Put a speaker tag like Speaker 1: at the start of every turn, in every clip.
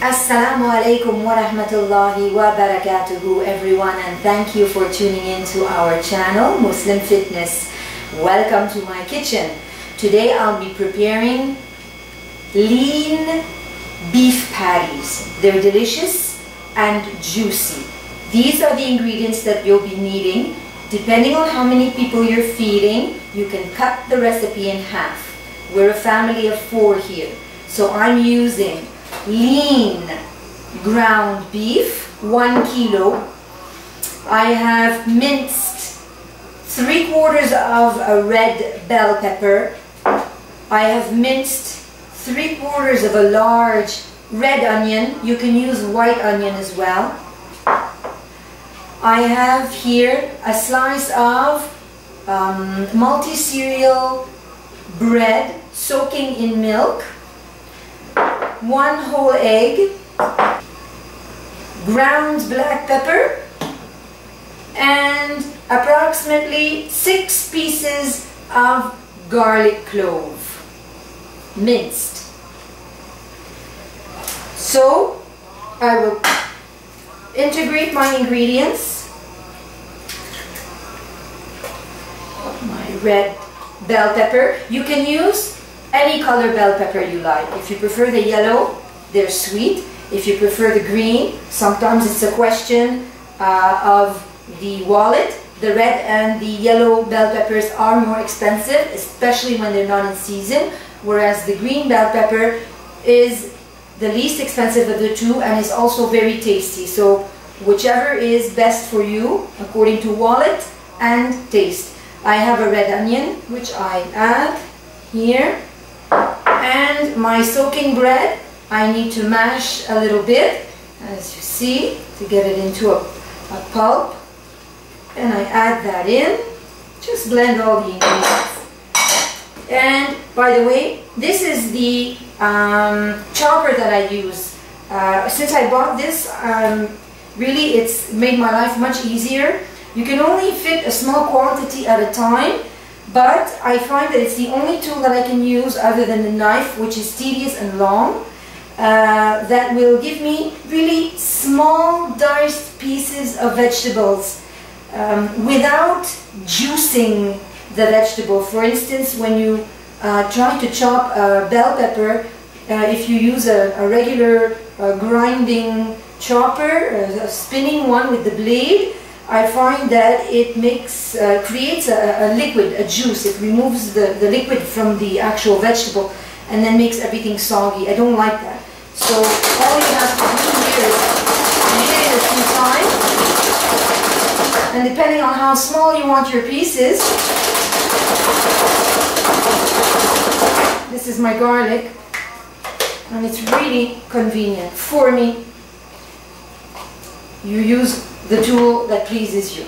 Speaker 1: Assalamu alaikum wa rahmatullahi wa barakatuhu everyone, and thank you for tuning in to our channel Muslim Fitness. Welcome to my kitchen. Today I'll be preparing lean beef patties. They're delicious and juicy. These are the ingredients that you'll be needing. Depending on how many people you're feeding, you can cut the recipe in half. We're a family of 4 here, so I'm using lean ground beef, 1 kilo. I have minced 3/4 of a red bell pepper. I have minced 3/4 of a large red onion. You can use white onion as well. I have here a slice of multi-cereal bread soaking in milk, 1 whole egg, ground black pepper, and approximately 6 pieces of garlic clove, minced. So I will integrate my ingredients. My red bell pepper. You can use any color bell pepper you like. If you prefer the yellow, they're sweet. If you prefer the green, sometimes it's a question of the wallet. The red and the yellow bell peppers are more expensive, especially when they're not in season, whereas the green bell pepper is the least expensive of the two and is also very tasty. So whichever is best for you according to wallet and taste. I have a red onion which I add here, and my soaking bread I need to mash a little bit, as you see, to get it into a pulp, and I add that in. Just blend all the ingredients. And by the way, this is the chopper that I use. Since I bought this, really it's made my life much easier. You can only fit a small quantity at a time, but I find that it's the only tool that I can use other than the knife, which is tedious and long, that will give me really small diced pieces of vegetables without juicing the vegetable. For instance, when you try to chop a bell pepper, if you use a regular grinding chopper, a spinning one with the blade, I find that it creates a liquid, a juice. It removes the liquid from the actual vegetable and then makes everything soggy. I don't like that. So all you have to do here is knead it a few times, and depending on how small you want your pieces, this is my garlic, and it's really convenient for me. You use the tool that pleases you.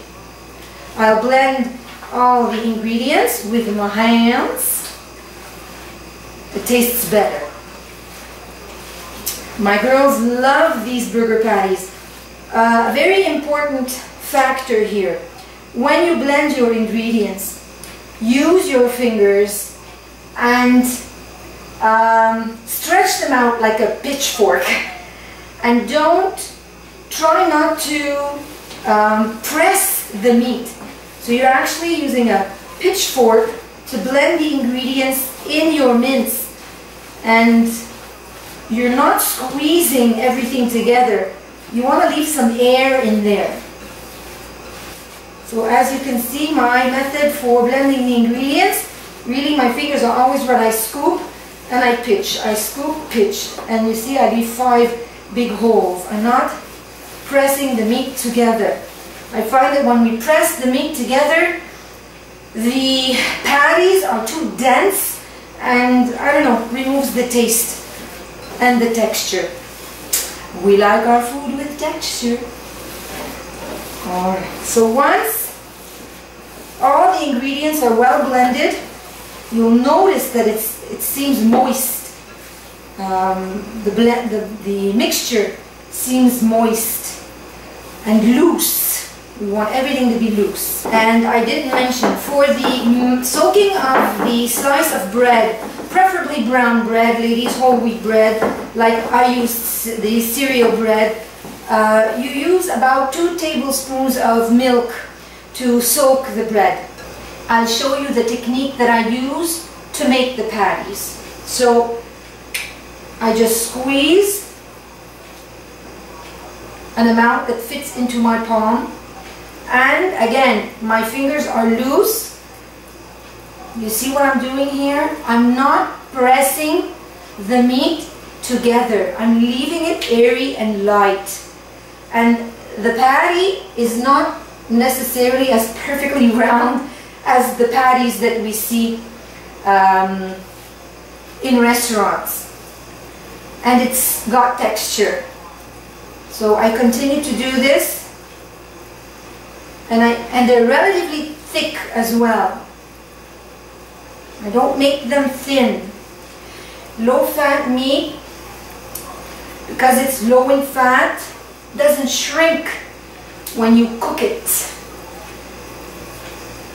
Speaker 1: I'll blend all the ingredients with my hands. It tastes better. My girls love these burger patties. A very important factor here: when you blend your ingredients, use your fingers and stretch them out like a pitchfork, and try not to press the meat. So you're actually using a pitchfork to blend the ingredients in your mince, and you're not squeezing everything together. You want to leave some air in there. So as you can see, my method for blending the ingredients, really my fingers are always where I scoop and I pitch. I scoop, pitch, and you see I leave 5 big holes. I'm not pressing the meat together. I find that when we press the meat together, the patties are too dense and, I don't know, removes the taste and the texture. We like our food with texture. Alright, so once all the ingredients are well blended, you'll notice that it seems moist. The mixture seems moist and loose. We want everything to be loose. And I didn't mention, for the soaking of the slice of bread preferably brown bread, ladies, whole wheat bread, like I use the cereal bread. You use about 2 tablespoons of milk to soak the bread. I'll show you the technique that I use to make the patties. So I just squeeze an amount that fits into my palm, and again my fingers are loose. You see what I'm doing here? I'm not pressing the meat together. I'm leaving it airy and light. And the patty is not necessarily as perfectly round as the patties that we see in restaurants. And it's got texture. So I continue to do this. And they're relatively thick as well. I don't make them thin. Low-fat meat, because it's low in fat, doesn't shrink when you cook it.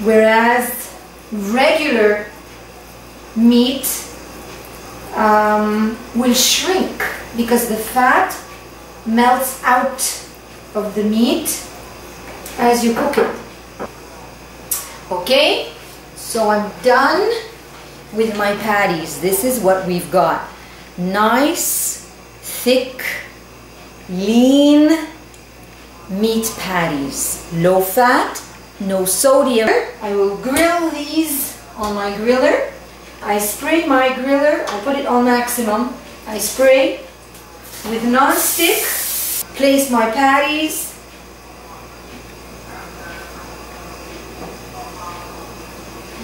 Speaker 1: Whereas regular meat will shrink because the fat melts out of the meat as you cook it. Okay, so I'm done with my patties. This is what we've got. Nice, thick, lean meat patties. Low fat, no sodium. I will grill these on my griller. I spray my griller, I put it on maximum. I spray with non-stick, place my patties.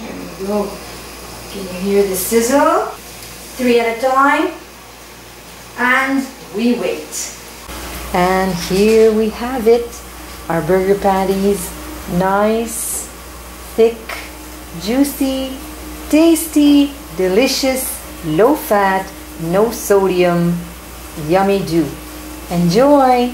Speaker 1: There we go. Can you hear the sizzle? 3 at a time. And we wait. And here we have it. Our burger patties. Nice, thick, juicy, tasty, delicious, low fat, no sodium. Yummy do. Enjoy!